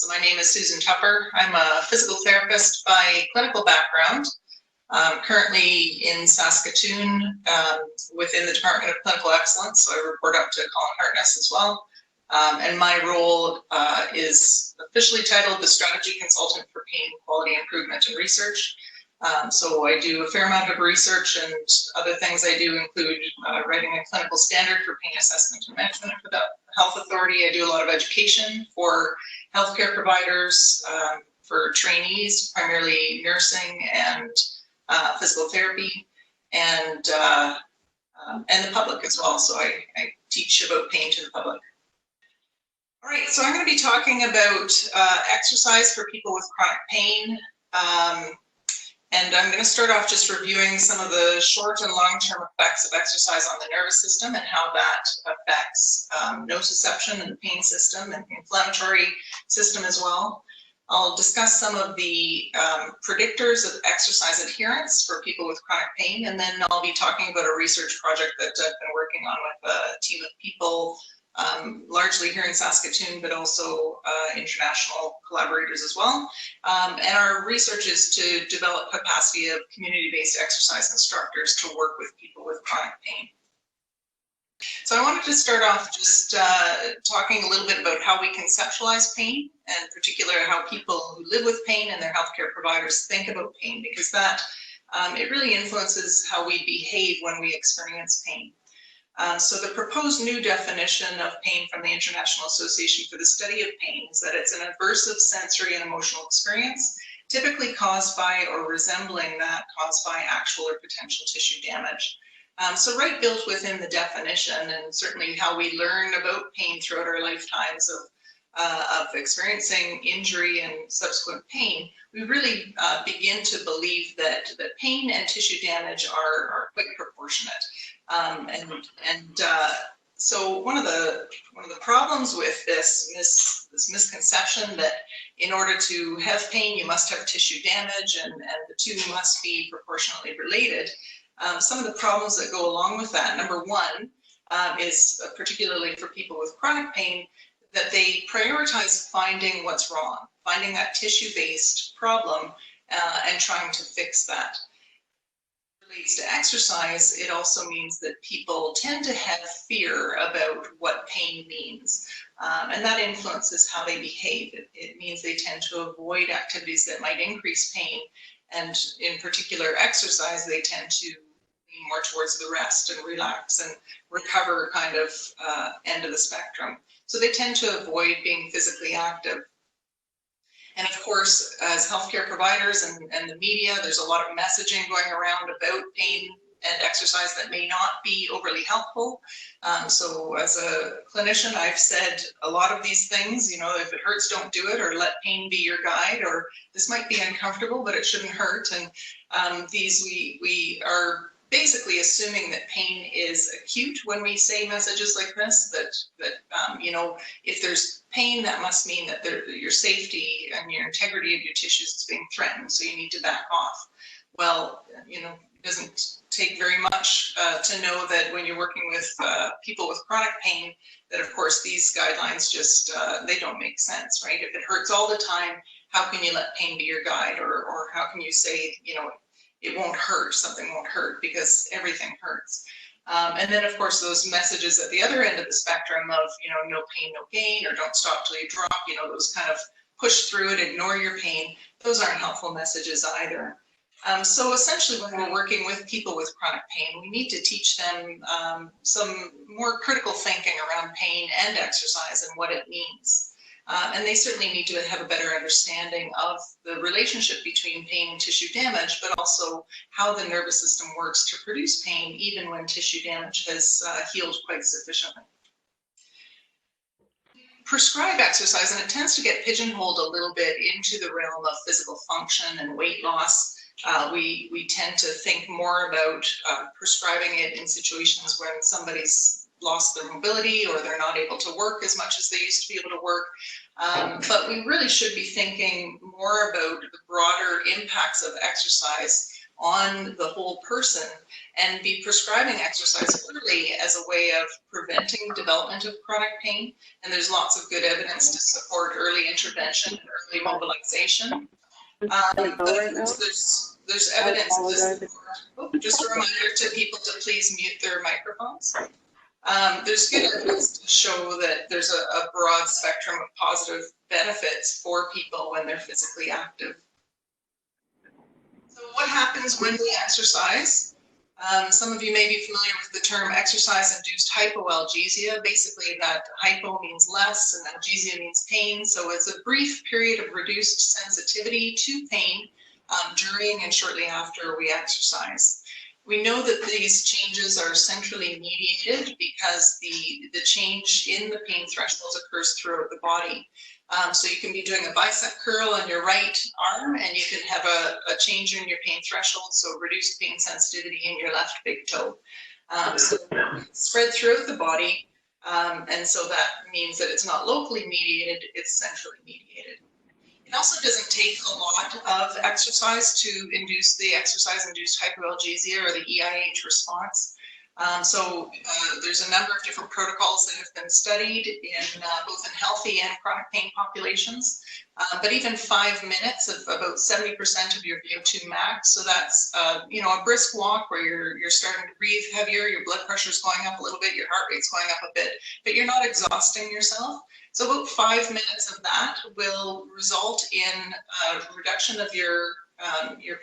So my name is Susan Tupper. I'm a physical therapist by clinical background, currently in Saskatoon within the Department of Clinical Excellence. So I report up to Colin Hartness as well. And my role is officially titled the Strategy Consultant for Pain Quality Improvement and Research. So I do a fair amount of research, and other things I do include writing a clinical standard for pain assessment and management for the Health Authority. I do a lot of education for healthcare providers, for trainees, primarily nursing and physical therapy, and the public as well. So I teach about pain to the public. All right, so I'm going to be talking about exercise for people with chronic pain. And I'm going to start off just reviewing some of the short and long-term effects of exercise on the nervous system and how that affects nociception and the pain system and the inflammatory system as well. I'll discuss some of the predictors of exercise adherence for people with chronic pain, and then I'll be talking about a research project that I've been working on with a team of people, largely here in Saskatoon, but also international collaborators as well. And our research is to develop capacity of community-based exercise instructors to work with people with chronic pain. So I wanted to start off just talking a little bit about how we conceptualize pain, and in particular how people who live with pain and their healthcare providers think about pain, because that it really influences how we behave when we experience pain. So the proposed new definition of pain from the International Association for the Study of Pain is that it's an aversive sensory and emotional experience, typically caused by or resembling that caused by actual or potential tissue damage. So right built within the definition, and certainly how we learn about pain throughout our lifetimes of experiencing injury and subsequent pain, we really begin to believe that pain and tissue damage are quite proportionate. So one of the problems with this misconception that in order to have pain you must have tissue damage, and the two must be proportionately related. Some of the problems that go along with that, number one, is particularly for people with chronic pain, that they prioritize finding what's wrong, finding that tissue-based problem and trying to fix that. Relates to exercise, it also means that people tend to have fear about what pain means, and that influences how they behave. It means they tend to avoid activities that might increase pain, and in particular exercise, they tend to lean more towards the rest and relax and recover kind of end of the spectrum. So they tend to avoid being physically active. And of course, as healthcare providers and the media, there's a lot of messaging going around about pain and exercise that may not be overly helpful. So as a clinician, I've said a lot of these things, you know, if it hurts, don't do it, or let pain be your guide, or this might be uncomfortable, but it shouldn't hurt. And we are basically assuming that pain is acute when we say messages like this, that you know, if there's pain, that must mean that your safety and your integrity of your tissues is being threatened, so you need to back off. Well, you know, it doesn't take very much to know that when you're working with people with chronic pain, that of course these guidelines just, they don't make sense, right? If it hurts all the time, how can you let pain be your guide? Or how can you say, you know, it won't hurt, something won't hurt, because everything hurts. And then, of course, those messages at the other end of the spectrum of, you know, no pain, no gain, or don't stop till you drop, you know, those kind of push through it, ignore your pain, those aren't helpful messages either. So essentially, when we're working with people with chronic pain, we need to teach them some more critical thinking around pain and exercise and what it means. And they certainly need to have a better understanding of the relationship between pain and tissue damage, but also how the nervous system works to produce pain, even when tissue damage has healed quite sufficiently. Prescribe exercise, and it tends to get pigeonholed a little bit into the realm of physical function and weight loss. We tend to think more about prescribing it in situations when somebody's lost their mobility or they're not able to work as much as they used to be able to work. But we really should be thinking more about the broader impacts of exercise on the whole person and be prescribing exercise early as a way of preventing development of chronic pain. And there's lots of good evidence to support early intervention and early mobilization. There's evidence to support, just a reminder to people to please mute their microphones. There's good evidence to show that there's a broad spectrum of positive benefits for people when they're physically active. So what happens when we exercise? Some of you may be familiar with the term exercise-induced hypoalgesia. Basically, that hypo means less and algesia means pain. So it's a brief period of reduced sensitivity to pain during and shortly after we exercise. We know that these changes are centrally mediated because the change in the pain thresholds occurs throughout the body. So you can be doing a bicep curl on your right arm and you can have a change in your pain threshold, so reduced pain sensitivity in your left big toe. So it's spread throughout the body, and so that means that it's not locally mediated, it's centrally mediated. It also doesn't take a lot of exercise to induce the exercise-induced hypoalgesia or the EIH response. There's a number of different protocols that have been studied in both in healthy and chronic pain populations. But even 5 minutes of about 70% of your VO2 max. So that's a brisk walk where you're starting to breathe heavier, your blood pressure is going up a little bit, your heart rate's going up a bit, but you're not exhausting yourself. So about 5 minutes of that will result in a reduction of your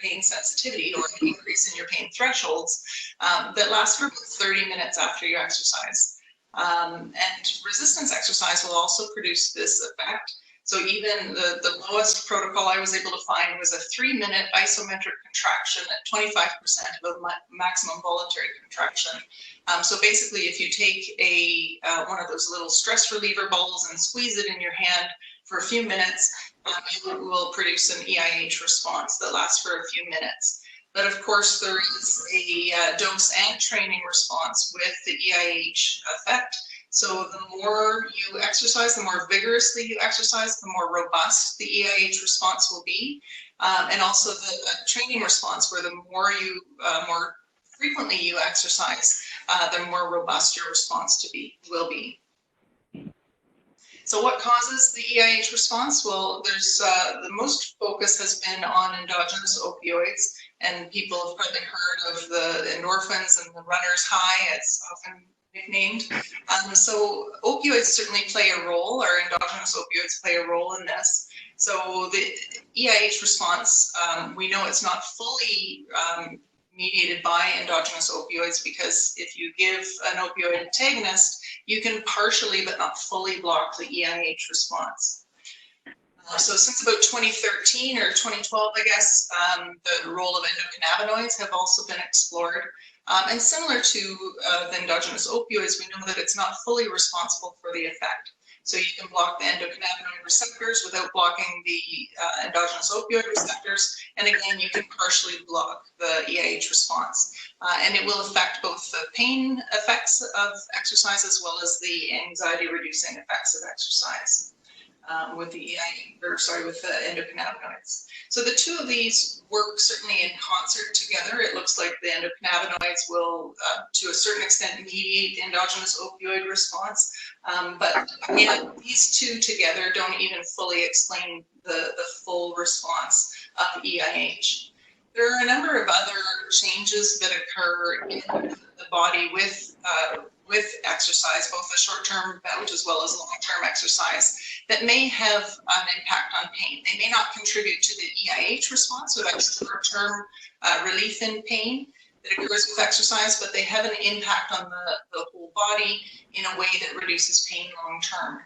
pain sensitivity or an increase in your pain thresholds that lasts for about 30 minutes after you exercise. And resistance exercise will also produce this effect. So even the lowest protocol I was able to find was a 3-minute isometric contraction at 25% of a maximum voluntary contraction. So basically, if you take one of those little stress reliever balls and squeeze it in your hand for a few minutes, it will produce an EIH response that lasts for a few minutes. But of course, there is a dose and training response with the EIH effect. So the more you exercise, the more vigorously you exercise, the more robust the EIH response will be. And also the training response, where the more frequently you exercise, the more robust your response will be. So what causes the EIH response? Well, there's the most focus has been on endogenous opioids, and people have probably heard of the endorphins and the runner's high. It's often nicknamed. So opioids certainly play a role, or endogenous opioids play a role in this. So the EIH response, we know it's not fully mediated by endogenous opioids, because if you give an opioid antagonist, you can partially but not fully block the EIH response. So since about 2013 or 2012, I guess, the role of endocannabinoids have also been explored. And similar to the endogenous opioids, we know that it's not fully responsible for the effect. So you can block the endocannabinoid receptors without blocking the endogenous opioid receptors. And again, you can partially block the EIH response. And it will affect both the pain effects of exercise as well as the anxiety reducing effects of exercise with the endocannabinoids. So the two of these work certainly in concert together. It looks like the endocannabinoids will, to a certain extent, mediate the endogenous opioid response. But again, these two together don't even fully explain the full response of EIH. There are a number of other changes that occur in the body with exercise, both the short-term bout as well as long-term exercise, that may have an impact on pain. They may not contribute to the EIH response, so that's short-term relief in pain that occurs with exercise, but they have an impact on the whole body in a way that reduces pain long-term.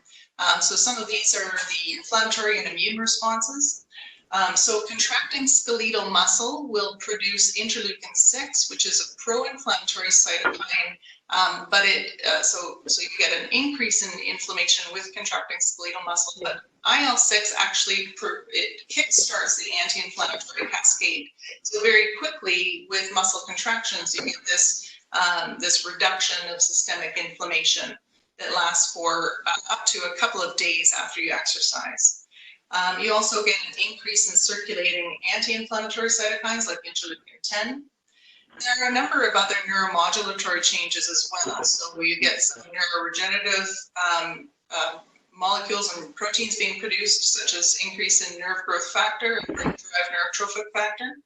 So some of these are the inflammatory and immune responses. So contracting skeletal muscle will produce interleukin-6, which is a pro-inflammatory cytokine, but so you get an increase in inflammation with contracting skeletal muscle, but IL-6 actually it kickstarts the anti-inflammatory cascade. So very quickly with muscle contractions, you get this reduction of systemic inflammation that lasts for up to a couple of days after you exercise. You also get an increase in circulating anti-inflammatory cytokines like interleukin-10. There are a number of other neuromodulatory changes as well. So you get some neuroregenerative molecules and proteins being produced, such as increase in nerve growth factor and brain-derived neurotrophic factor.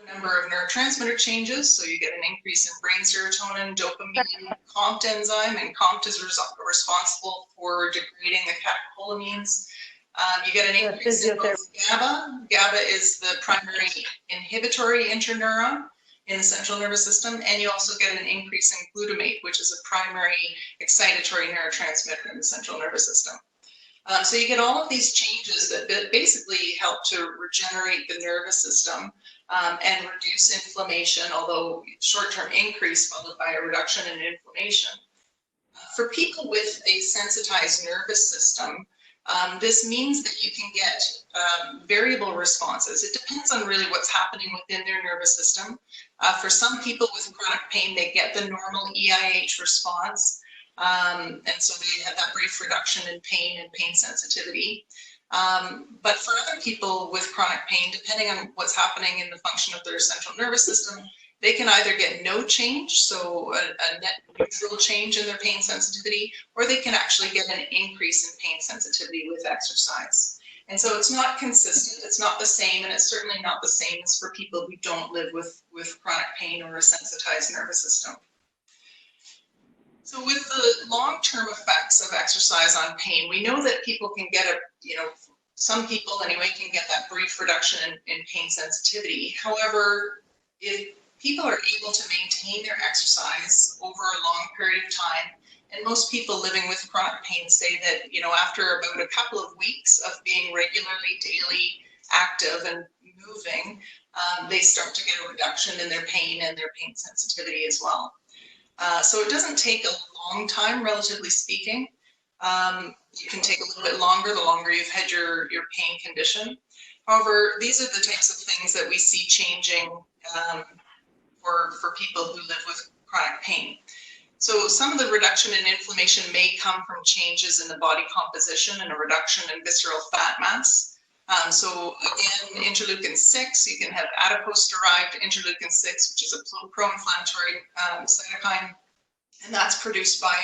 A number of neurotransmitter changes, so you get an increase in brain serotonin, dopamine, COMT enzyme, and COMT is responsible for degrading the catecholamines. You get an increase in both GABA. GABA is the primary inhibitory interneuron in the central nervous system, and you also get an increase in glutamate, which is a primary excitatory neurotransmitter in the central nervous system. So you get all of these changes that basically help to regenerate the nervous system and reduce inflammation, although short-term increase followed by a reduction in inflammation. For people with a sensitized nervous system, this means that you can get variable responses. It depends on really what's happening within their nervous system. For some people with chronic pain, they get the normal EIH response. And so they have that brief reduction in pain and pain sensitivity. But for other people with chronic pain, depending on what's happening in the function of their central nervous system, they can either get no change, so a net neutral change in their pain sensitivity, or they can actually get an increase in pain sensitivity with exercise. And so it's not consistent, it's not the same, and it's certainly not the same as for people who don't live with chronic pain or a sensitized nervous system. So with the long-term effects of exercise on pain, we know that people can get some people anyway can get that brief reduction in pain sensitivity. However, if people are able to maintain their exercise over a long period of time, and most people living with chronic pain say that, after about a couple of weeks of being regularly, daily active and moving, they start to get a reduction in their pain and their pain sensitivity as well. So it doesn't take a long time, relatively speaking. You can take a little bit longer, the longer you've had your pain condition. However, these are the types of things that we see changing for people who live with chronic pain. So some of the reduction in inflammation may come from changes in the body composition and a reduction in visceral fat mass. So again, interleukin-6, you can have adipose-derived interleukin-6, which is a pro-inflammatory cytokine, and that's produced by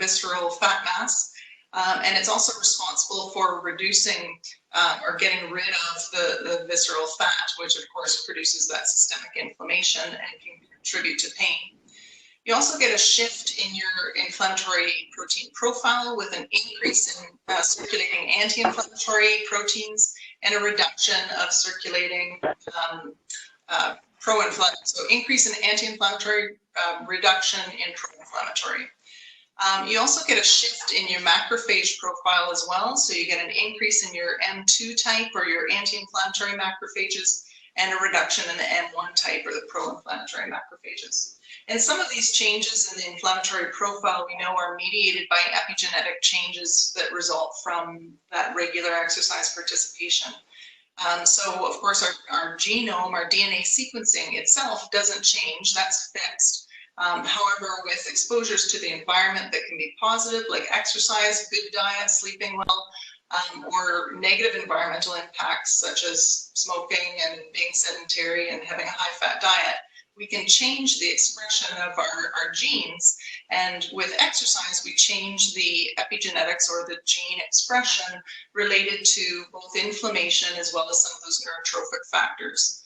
visceral fat mass. And it's also responsible for reducing or getting rid of the visceral fat, which of course produces that systemic inflammation and can contribute to pain. You also get a shift in your inflammatory protein profile with an increase in circulating anti-inflammatory proteins and a reduction of circulating pro-inflammatory. So increase in anti-inflammatory, reduction in pro-inflammatory. You also get a shift in your macrophage profile as well. So you get an increase in your M2 type or your anti-inflammatory macrophages and a reduction in the M1 type or the pro-inflammatory macrophages. And some of these changes in the inflammatory profile we know are mediated by epigenetic changes that result from that regular exercise participation. So of course our genome, our DNA sequencing itself doesn't change, that's fixed. However, with exposures to the environment that can be positive, like exercise, good diet, sleeping well, or negative environmental impacts such as smoking and being sedentary and having a high-fat diet, we can change the expression of our genes. And with exercise, we change the epigenetics or the gene expression related to both inflammation as well as some of those neurotrophic factors.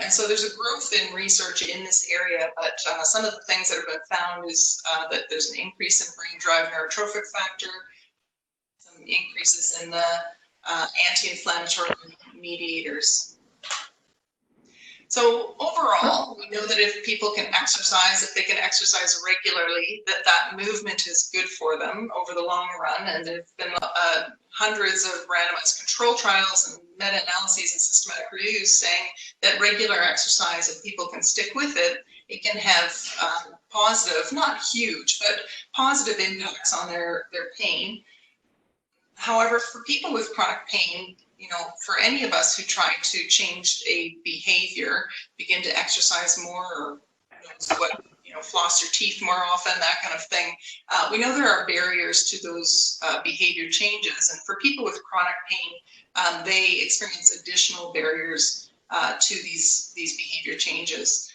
And so there's a growth in research in this area, but some of the things that have been found is that there's an increase in brain-derived neurotrophic factor, some increases in the anti-inflammatory mediators. So overall, we know that if people can exercise, if they can exercise regularly, that movement is good for them over the long run. And there have been hundreds of randomized control trials and meta-analyses and systematic reviews saying that regular exercise, if people can stick with it, it can have positive, not huge, but positive impacts on their pain. However, for people with chronic pain, for any of us who try to change a behavior, begin to exercise more, or floss your teeth more often, that kind of thing. We know there are barriers to those behavior changes, and for people with chronic pain, they experience additional barriers to these behavior changes.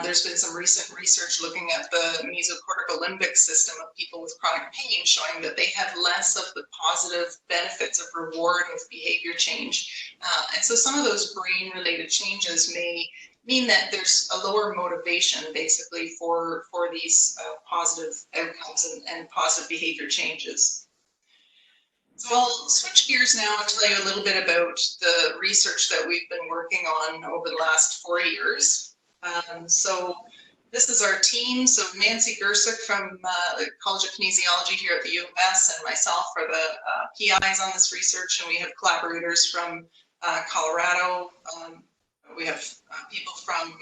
There's been some recent research looking at the mesocortical limbic system of people with chronic pain, showing that they have less of the positive benefits of reward of behavior change. And so some of those brain-related changes may mean that there's a lower motivation, basically, for these positive outcomes and positive behavior changes. So I'll switch gears now and tell you a little bit about the research that we've been working on over the last 4 years. So this is our team. So Nancy Gersick from the College of Kinesiology here at the U of S and myself are the PIs on this research, and we have collaborators from Colorado. We have people from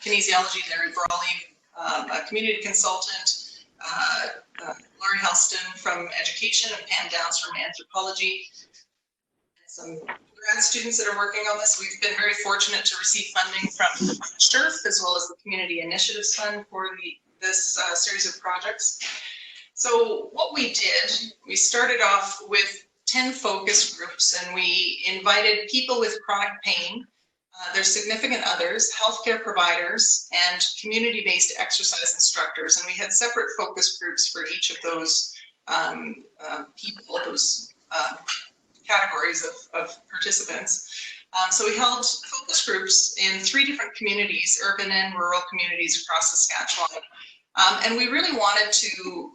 kinesiology, Larry Brawley, a community consultant, Laurie Helston from education, and Pam Downs from anthropology. Some grad students that are working on this. We've been very fortunate to receive funding from SHRF as well as the Community Initiatives Fund for this series of projects. So what we did, we started off with 10 focus groups, and we invited people with chronic pain, their significant others, healthcare providers, and community-based exercise instructors. And we had separate focus groups for each of those people, those categories of participants. So we held focus groups in 3 different communities, urban and rural communities across Saskatchewan. And we really wanted to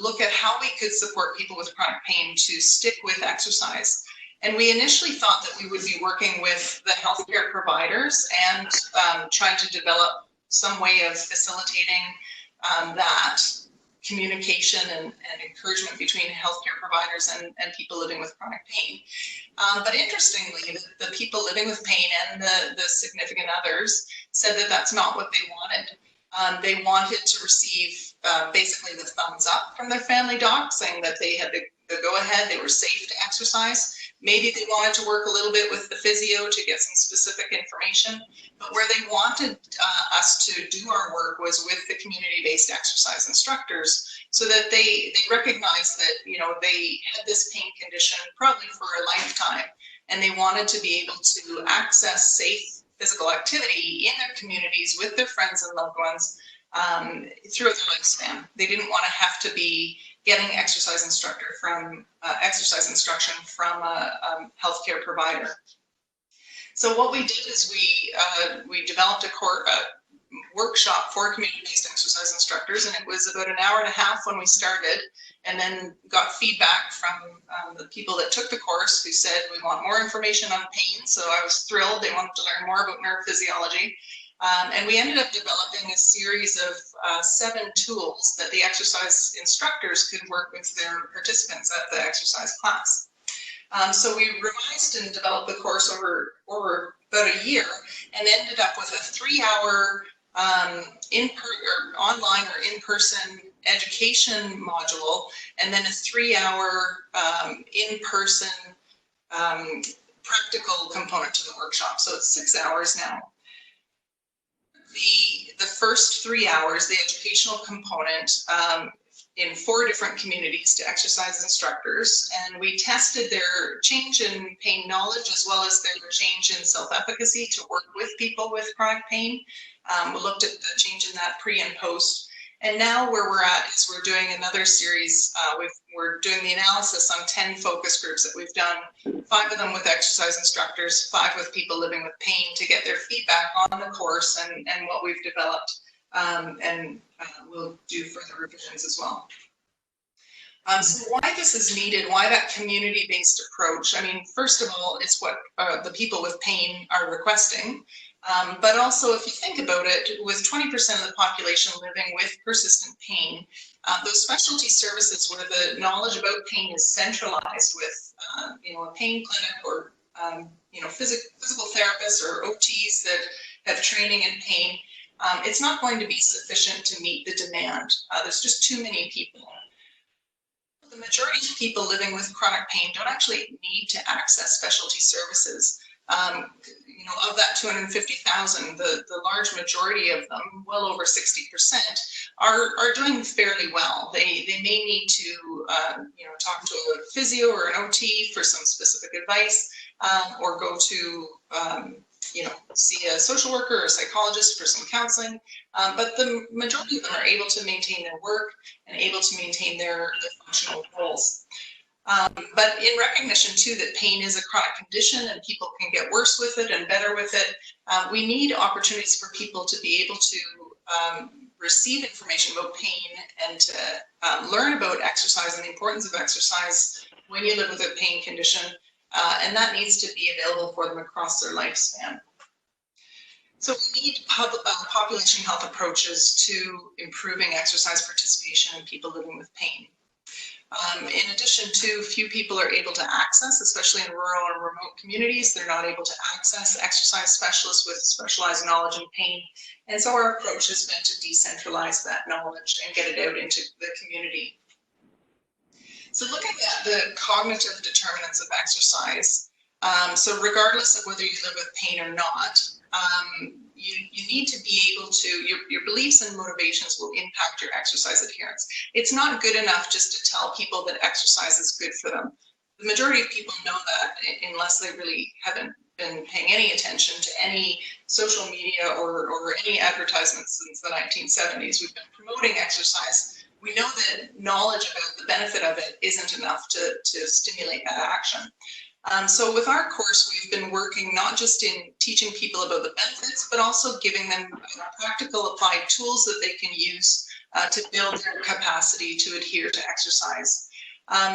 look at how we could support people with chronic pain to stick with exercise. And we initially thought that we would be working with the healthcare providers and trying to develop some way of facilitating that communication and encouragement between healthcare providers and people living with chronic pain. But interestingly, the people living with pain and the significant others said that that's not what they wanted. They wanted to receive basically the thumbs up from their family doc, saying that they had the go-ahead, they were safe to exercise. Maybe they wanted to work a little bit with the physio to get some specific information, but where they wanted us to do our work was with the community-based exercise instructors, so that they recognized that, they had this pain condition probably for a lifetime, and they wanted to be able to access safe physical activity in their communities with their friends and loved ones throughout their lifespan. They didn't want to have to be getting exercise instruction from a healthcare provider. So what we did is we developed a workshop for community-based exercise instructors, and it was about an hour and a half when we started, and then got feedback from the people that took the course who said, we want more information on pain. So I was thrilled. They wanted to learn more about neurophysiology. And we ended up developing a series of 7 tools that the exercise instructors could work with their participants at the exercise class. So we revised and developed the course over about a year, and ended up with a 3-hour online or in-person education module, and then a 3-hour in-person practical component to the workshop. So it's 6 hours now. The first 3 hours, the educational component, in 4 different communities to exercise instructors, and we tested their change in pain knowledge as well as their change in self-efficacy to work with people with chronic pain. We looked at the change in that pre and post. And now where we're at is we're doing another series. We're doing the analysis on 10 focus groups that we've done, 5 of them with exercise instructors, 5 with people living with pain, to get their feedback on the course and what we've developed. And we'll do further revisions as well. So why this is needed, why that community-based approach? I mean, first of all, it's what the people with pain are requesting. But also, if you think about it, with 20% of the population living with persistent pain, those specialty services where the knowledge about pain is centralized with, a pain clinic or, physical therapists or OTs that have training in pain, it's not going to be sufficient to meet the demand. There's just too many people. The majority of people living with chronic pain don't actually need to access specialty services. You know, of that 250,000, the large majority of them, well over 60%, are doing fairly well. They may need to, you know, talk to a physio or an OT for some specific advice, or go to, you know, see a social worker or a psychologist for some counseling. But the majority of them are able to maintain their work and able to maintain their functional roles. But in recognition too that pain is a chronic condition and people can get worse with it and better with it, we need opportunities for people to be able to receive information about pain and to learn about exercise and the importance of exercise when you live with a pain condition, and that needs to be available for them across their lifespan. So we need population health approaches to improving exercise participation in people living with pain. In addition to, few people are able to access, especially in rural and remote communities, they're not able to access exercise specialists with specialized knowledge in pain. And so our approach has been to decentralize that knowledge and get it out into the community. So looking at the cognitive determinants of exercise, so regardless of whether you live with pain or not, you need to be able to, your beliefs and motivations will impact your exercise adherence. It's not good enough just to tell people that exercise is good for them. The majority of people know that unless they really haven't been paying any attention to any social media or any advertisements since the 1970s. We've been promoting exercise. We know that knowledge about the benefit of it isn't enough to stimulate that action. So with our course, we've been working not just in teaching people about the benefits, but also giving them practical applied tools that they can use to build their capacity to adhere to exercise.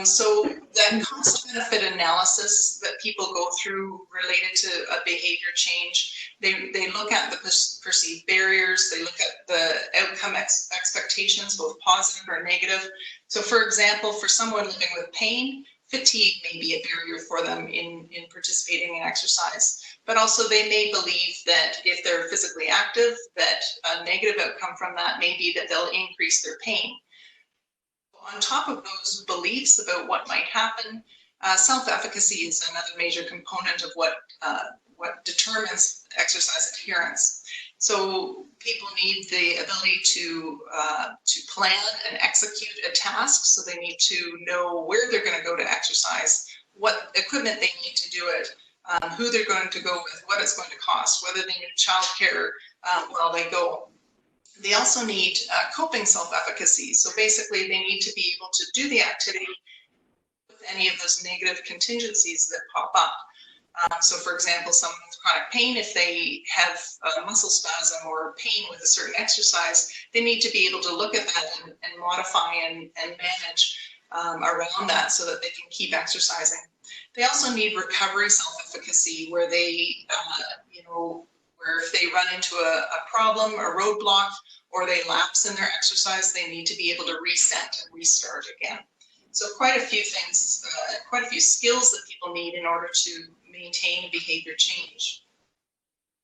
So that cost benefit analysis that people go through related to a behavior change, they look at the perceived barriers, they look at the outcome expectations, both positive or negative. So for example, for someone living with pain, fatigue may be a barrier for them in participating in exercise, but also they may believe that if they're physically active, that a negative outcome from that may be that they'll increase their pain. On top of those beliefs about what might happen, self-efficacy is another major component of what determines exercise adherence. So people need the ability to plan and execute a task. So they need to know where they're going to go to exercise, what equipment they need to do it, who they're going to go with, what it's going to cost, whether they need childcare while they go. They also need coping self-efficacy. So basically they need to be able to do the activity with any of those negative contingencies that pop up. So for example, someone with chronic pain, if they have a muscle spasm or pain with a certain exercise, they need to be able to look at that and modify and manage around that so that they can keep exercising. They also need recovery self-efficacy where they, you know, where if they run into a problem, a roadblock, or they lapse in their exercise, they need to be able to reset and restart again. So quite a few things, quite a few skills that people need in order to maintain behavior change.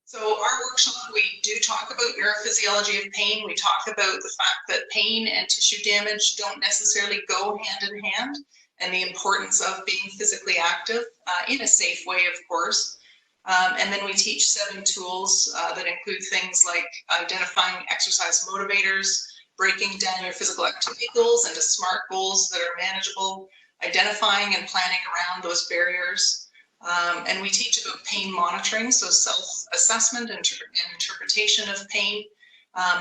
So our workshop, we do talk about neurophysiology of pain. We talk about the fact that pain and tissue damage don't necessarily go hand in hand, and the importance of being physically active in a safe way, of course. And then we teach 7 tools that include things like identifying exercise motivators, breaking down your physical activity goals into SMART goals that are manageable, identifying and planning around those barriers. And we teach about pain monitoring, so self-assessment and interpretation of pain,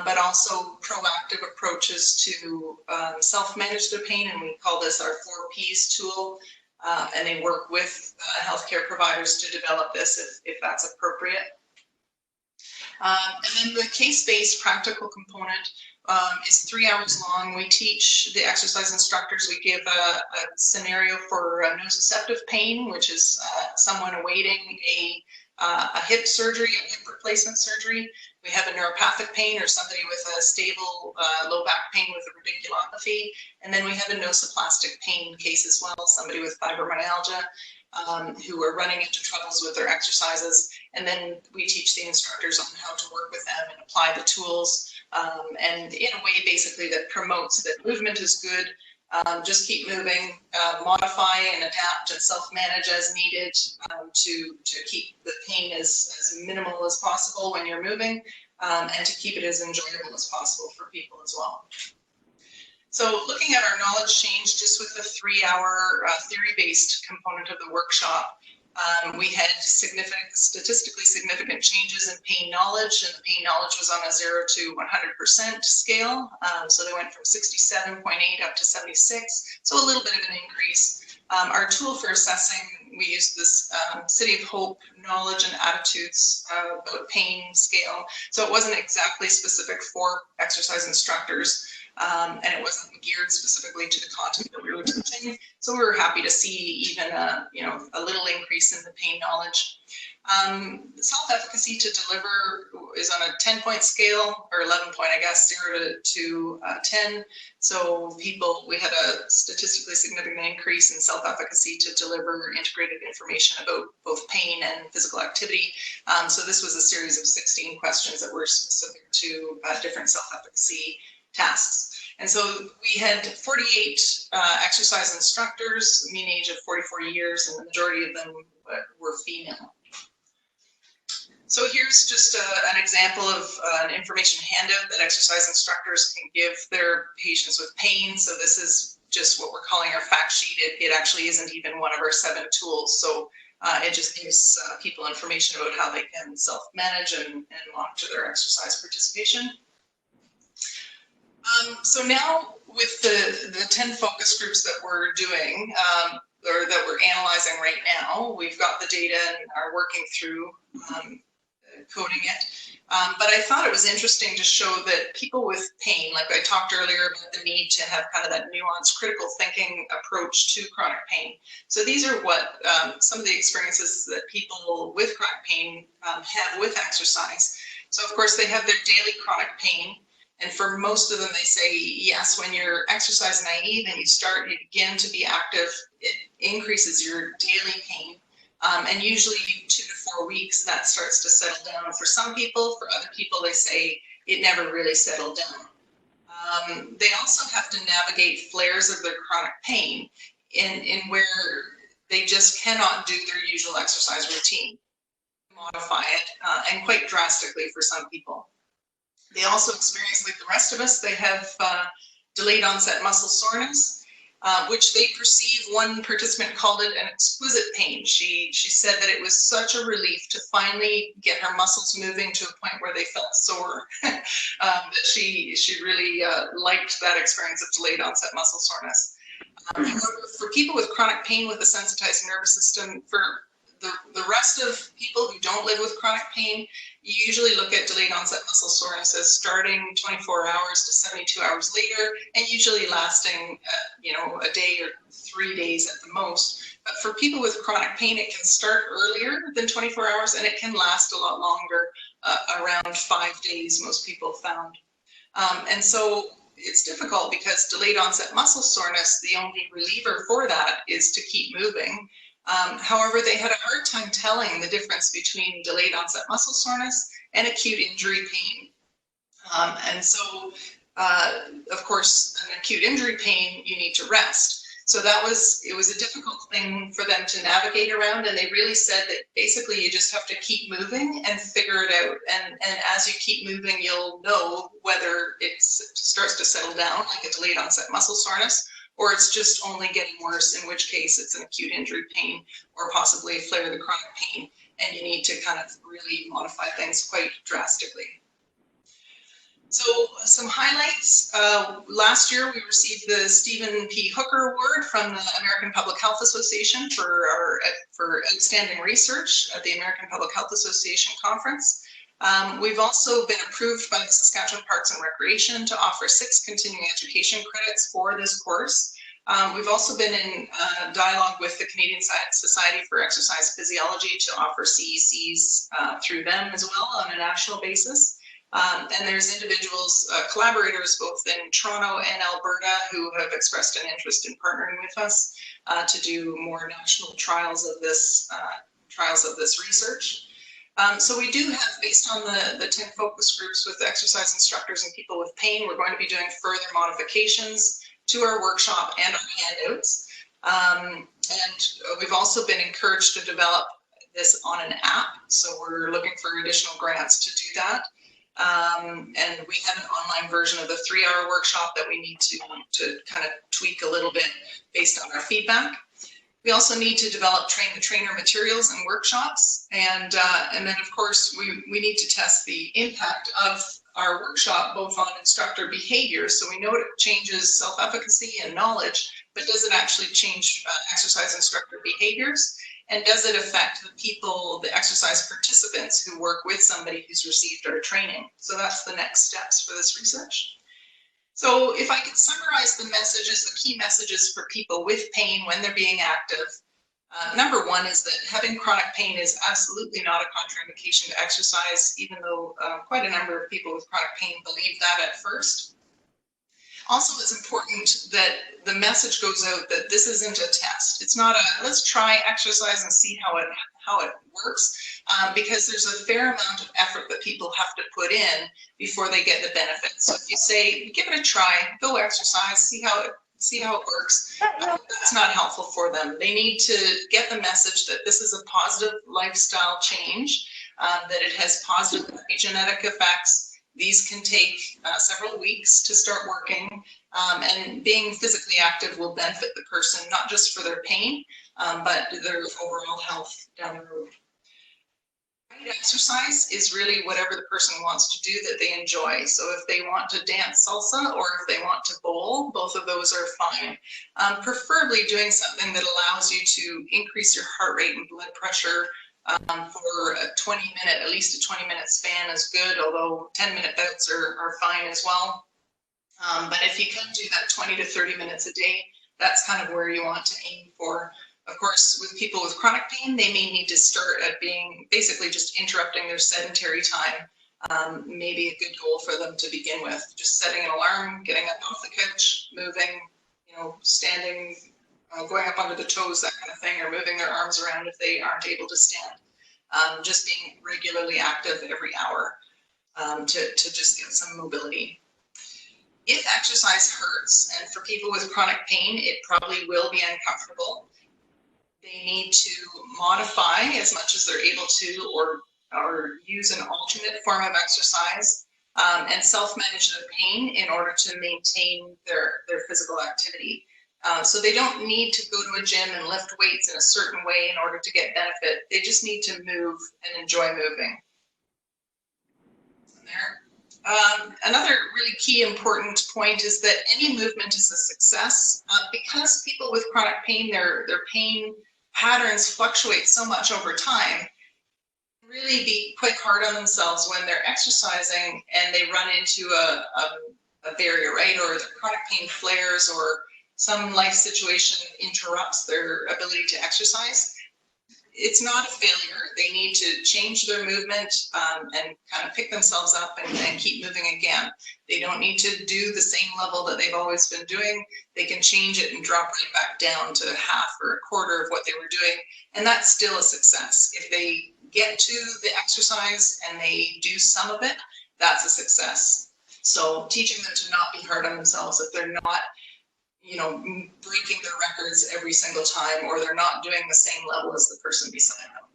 but also proactive approaches to self-manage their pain, and we call this our 4 Ps tool. And they work with healthcare providers to develop this if that's appropriate. And then the case-based practical component is 3 hours long. We teach the exercise instructors, we give a scenario for nociceptive pain, which is someone awaiting a hip surgery, a hip replacement surgery. We have a neuropathic pain or somebody with a stable low back pain with a radiculopathy. And then we have a nociplastic pain case as well, somebody with fibromyalgia who are running into troubles with their exercises. And then we teach the instructors on how to work with them and apply the tools and in a way basically that promotes that movement is good, Just keep moving, modify and adapt and self-manage as needed to keep the pain as minimal as possible when you're moving, and to keep it as enjoyable as possible for people as well. So looking at our knowledge change, just with the 3-hour theory-based component of the workshop, we had statistically significant changes in pain knowledge, and the pain knowledge was on a 0 to 100% scale. So they went from 67.8 up to 76, so a little bit of an increase. Our tool for assessing, we used this City of Hope knowledge and attitudes about pain scale. So it wasn't exactly specific for exercise instructors. And it wasn't geared specifically to the content that we were teaching. So we were happy to see even a little increase in the pain knowledge. Self-efficacy to deliver is on a 10-point scale, or 11-point, I guess, 0 to 10. So we had a statistically significant increase in self-efficacy to deliver integrated information about both pain and physical activity. So this was a series of 16 questions that were specific to different self-efficacy tasks. And so we had 48 exercise instructors, mean age of 44 years, and the majority of them were female. So here's just an example of an information handout that exercise instructors can give their patients with pain. So this is just what we're calling our fact sheet. It actually isn't even one of our 7 tools. So it just gives people information about how they can self-manage and monitor their exercise participation. So now with the 10 focus groups that we're doing, or that we're analyzing right now, we've got the data and are working through coding it. But I thought it was interesting to show that people with pain, like I talked earlier about the need to have kind of that nuanced critical thinking approach to chronic pain. So these are what some of the experiences that people with chronic pain have with exercise. So of course they have their daily chronic pain. And for most of them, they say, yes, when you're exercise naive and you begin to be active, it increases your daily pain. And usually 2 to 4 weeks, that starts to settle down for some people. For other people, they say it never really settled down. They also have to navigate flares of their chronic pain in where they just cannot do their usual exercise routine, modify it, and quite drastically for some people. They also experience, like the rest of us, they have delayed onset muscle soreness, which they perceive, one participant called it an exquisite pain. She said that it was such a relief to finally get her muscles moving to a point where they felt sore, that she really liked that experience of delayed onset muscle soreness. However, for people with chronic pain with a sensitized nervous system, for the rest of people who don't live with chronic pain, you usually look at delayed onset muscle soreness as starting 24 hours to 72 hours later, and usually lasting, a day or 3 days at the most. But for people with chronic pain, it can start earlier than 24 hours, and it can last a lot longer, around 5 days, most people found. And so it's difficult because delayed onset muscle soreness, the only reliever for that is to keep moving. However, they had a hard time telling the difference between delayed onset muscle soreness and acute injury pain. And so, of course, an acute injury pain, you need to rest. So it was a difficult thing for them to navigate around, and they really said that basically you just have to keep moving and figure it out. And as you keep moving, you'll know whether it starts to settle down, like a delayed onset muscle soreness, or it's just only getting worse, in which case it's an acute injury pain or possibly a flare of the chronic pain, and you need to kind of really modify things quite drastically. So some highlights. Last year we received the Stephen P. Hooker Award from the American Public Health Association for outstanding research at the American Public Health Association conference. We've also been approved by the Saskatchewan Parks and Recreation to offer 6 continuing education credits for this course. We've also been in dialogue with the Canadian Society for Exercise Physiology to offer CECs through them as well on a national basis. And there's individuals, collaborators both in Toronto and Alberta who have expressed an interest in partnering with us to do more national trials of this research. So we do have, based on the 10 focus groups with exercise instructors and people with pain, we're going to be doing further modifications to our workshop and our handouts. And we've also been encouraged to develop this on an app. So we're looking for additional grants to do that. And we have an online version of the 3-hour workshop that we need to kind of tweak a little bit based on our feedback. We also need to develop train-the-trainer materials and workshops. And then, of course, we need to test the impact of our workshop both on instructor behavior. So we know it changes self-efficacy and knowledge, but does it actually change exercise instructor behaviors? And does it affect the people, the exercise participants who work with somebody who's received our training? So that's the next steps for this research. So if I could summarize the messages, the key messages for people with pain when they're being active. Number one is that having chronic pain is absolutely not a contraindication to exercise, even though quite a number of people with chronic pain believe that at first. Also, it's important that the message goes out that this isn't a test. It's not a let's try exercise and see how it works, because there's a fair amount of effort that people have to put in before they get the benefits. So if you say, give it a try, go exercise, see how it works, that's not helpful for them. They need to get the message that this is a positive lifestyle change, that it has positive epigenetic effects. These can take several weeks to start working, and being physically active will benefit the person, not just for their pain, but their overall health down the road. Exercise is really whatever the person wants to do that they enjoy. So if they want to dance salsa or if they want to bowl, both of those are fine. Preferably doing something that allows you to increase your heart rate and blood pressure for a 20-minute, at least a 20-minute span is good, although 10-minute bouts are fine as well. But if you can do that 20 to 30 minutes a day, that's kind of where you want to aim for. Of course, with people with chronic pain, they may need to start at being basically just interrupting their sedentary time. Maybe a good goal for them to begin with, just setting an alarm, getting up off the couch, moving, standing, going up onto the toes, that kind of thing, or moving their arms around if they aren't able to stand. Just being regularly active every hour to just get some mobility. If exercise hurts, and for people with chronic pain, it probably will be uncomfortable. They need to modify as much as they're able to, or use an alternate form of exercise, and self-manage their pain in order to maintain their physical activity. So they don't need to go to a gym and lift weights in a certain way in order to get benefit. They just need to move and enjoy moving. Another really key important point is that any movement is a success. Because people with chronic pain, their pain patterns fluctuate so much over time, really be quite hard on themselves when they're exercising and they run into a barrier, right? Or their chronic pain flares, or some life situation interrupts their ability to exercise. It's not a failure. They need to change their movement and kind of pick themselves up and keep moving again. They don't need to do the same level that they've always been doing. They can change it and drop right back down to half or a quarter of what they were doing, and that's still a success. If they get to the exercise and they do some of it, that's a success. So teaching them to not be hard on themselves if they're not breaking their records every single time, or they're not doing the same level as the person beside them.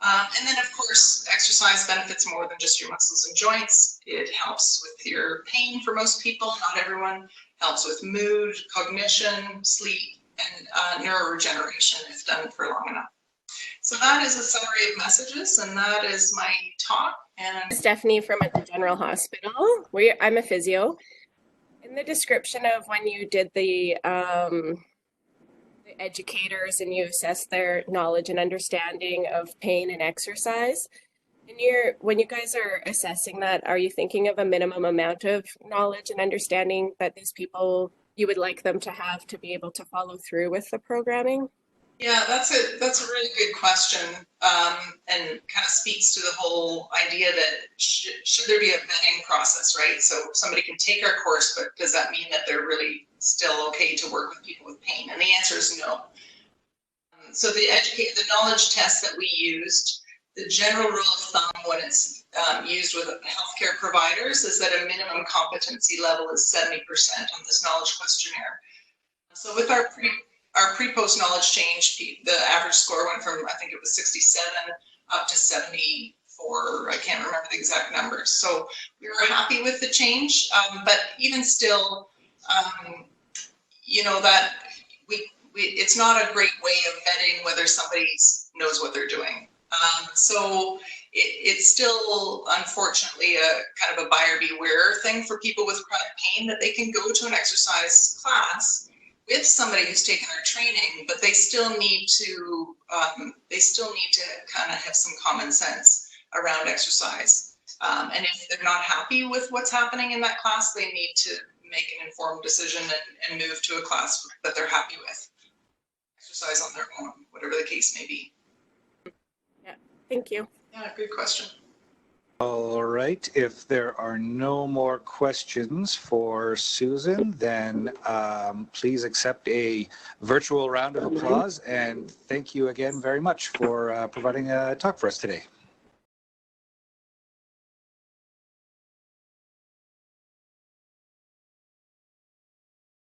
And then, of course, exercise benefits more than just your muscles and joints. It helps with your pain for most people, not everyone. Helps with mood, cognition, sleep, and neuroregeneration if done for long enough. So that is a summary of messages, and that is my talk. And Stephanie from the General Hospital. I'm a physio. In the description of when you did the educators and you assessed their knowledge and understanding of pain and exercise, when you guys are assessing that, are you thinking of a minimum amount of knowledge and understanding that these people, you would like them to have to be able to follow through with the programming? Yeah, that's a really good question, and kind of speaks to the whole idea that should there be a vetting process, right? So somebody can take our course, but does that mean that they're really still okay to work with people with pain? And the answer is no. So the knowledge test that we used, the general rule of thumb when it's used with healthcare providers is that a minimum competency level is 70% on this knowledge questionnaire. So with our pre-post knowledge change, the average score went from, I think it was 67 up to 74. I can't remember the exact numbers. So we were happy with the change, but even still, you know, that it's not a great way of vetting whether somebody knows what they're doing. So it's still, unfortunately, a kind of a buyer beware thing for people with chronic pain, that they can go to an exercise class with somebody who's taken their training, but they still need to kind of have some common sense around exercise. And if they're not happy with what's happening in that class, they need to make an informed decision and move to a class that they're happy with. Exercise on their own, whatever the case may be. Yeah, thank you. Yeah, good question. All right, if there are no more questions for Susan, then please accept a virtual round of applause, and thank you again very much for providing a talk for us today.